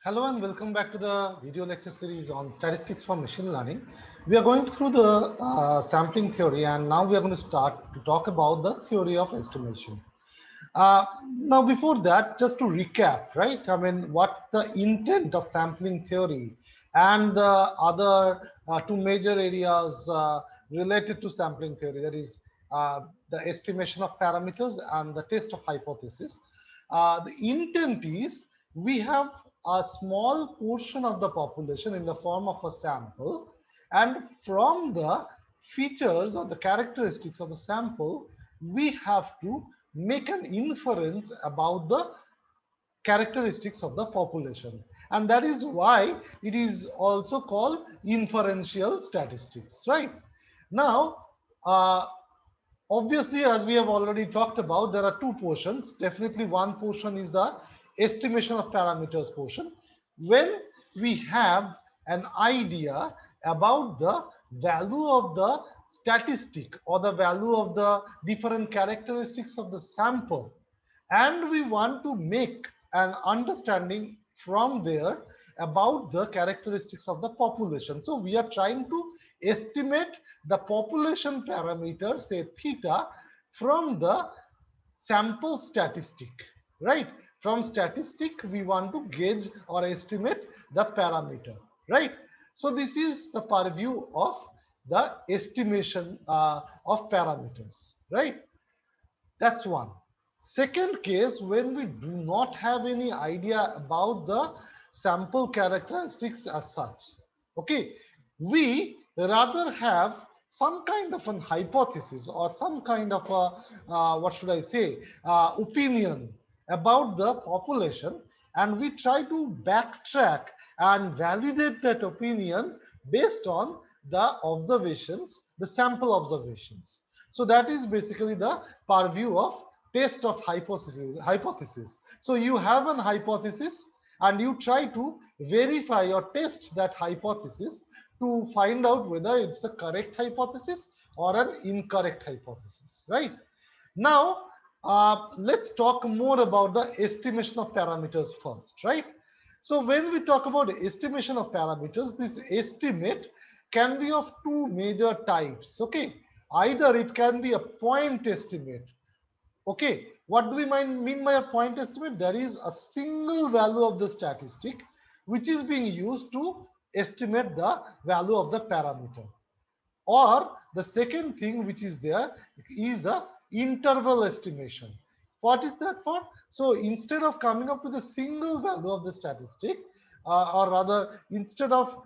Hello and welcome back to the video lecture series on statistics for machine learning. We are going through the sampling theory, and now we are going to start to talk about the theory of estimation. Now, before that, just to recap, right? I mean, what the intent of sampling theory and the other two major areas related to sampling theory, that is the estimation of parameters and the test of hypothesis. The intent is we have a small portion of the population in the form of a sample, and from the features or the characteristics of the sample, we have to make an inference about the characteristics of the population, and that is why it is also called inferential statistics. Right now, uh, obviously, as we have already talked about, there are two portions. Definitely one portion is the estimation of parameters portion, when we have an idea about the value of the statistic or the value of the different characteristics of the sample, and we want to make an understanding from there about the characteristics of the population. So we are trying to estimate the population parameter, say theta, from the sample statistic, right? From statistic we want to gauge or estimate the parameter, right? So this is the purview of the estimation of parameters, right? That's one. Second case, when we do not have any idea about the sample characteristics as such. Okay, we rather have some kind of an hypothesis or some kind of a, what should I say, opinion about the population, and we try to backtrack and validate that opinion based on the observations, the sample observations. So that is basically the purview of test of hypothesis. So you have an hypothesis and you try to verify or test that hypothesis to find out whether it's a correct hypothesis or an incorrect hypothesis, right? Now, let's talk more about the estimation of parameters first, right? So when we talk about estimation of parameters, this estimate can be of two major types, okay? Either it can be a point estimate. Okay, what do we mean by a point estimate? There is a single value of the statistic which is being used to estimate the value of the parameter. Or the second thing which is there is a interval estimation. What is that for? So instead of coming up with a single value of the statistic, or rather instead of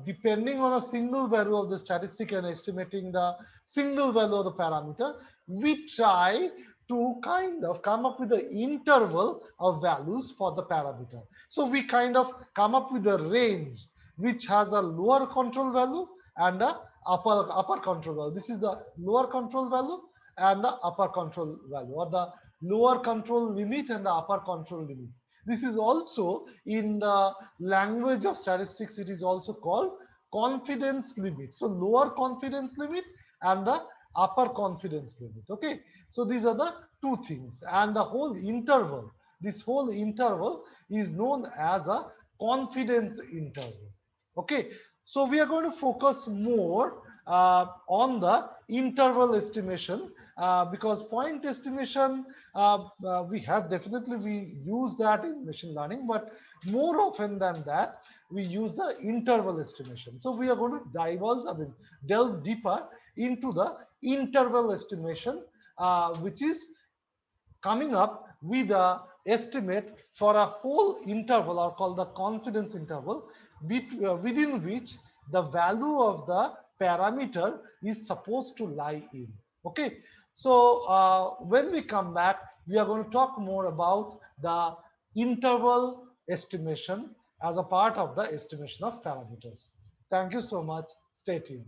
depending on a single value of the statistic and estimating the single value of the parameter, we try to kind of come up with the interval of values for the parameter. So we kind of come up with a range which has a lower control value and a upper control value. This is the lower control value and the upper control value, or the lower control limit and the upper control limit. This is also in the language of statistics, it is also called confidence limit. So lower confidence limit and the upper confidence limit. Okay, so these are the two things, and the whole interval, this whole interval is known as a confidence interval. Okay, so we are going to focus more on the interval estimation, because point estimation, we have definitely, we use that in machine learning, but more often than that we use the interval estimation. So we are going to divulge, I mean, delve deeper into the interval estimation, which is coming up with a estimate for a whole interval, or called the confidence interval, within which the value of the parameter is supposed to lie in. Okay, so when we come back, we are going to talk more about the interval estimation as a part of the estimation of parameters. Thank you so much. Stay tuned.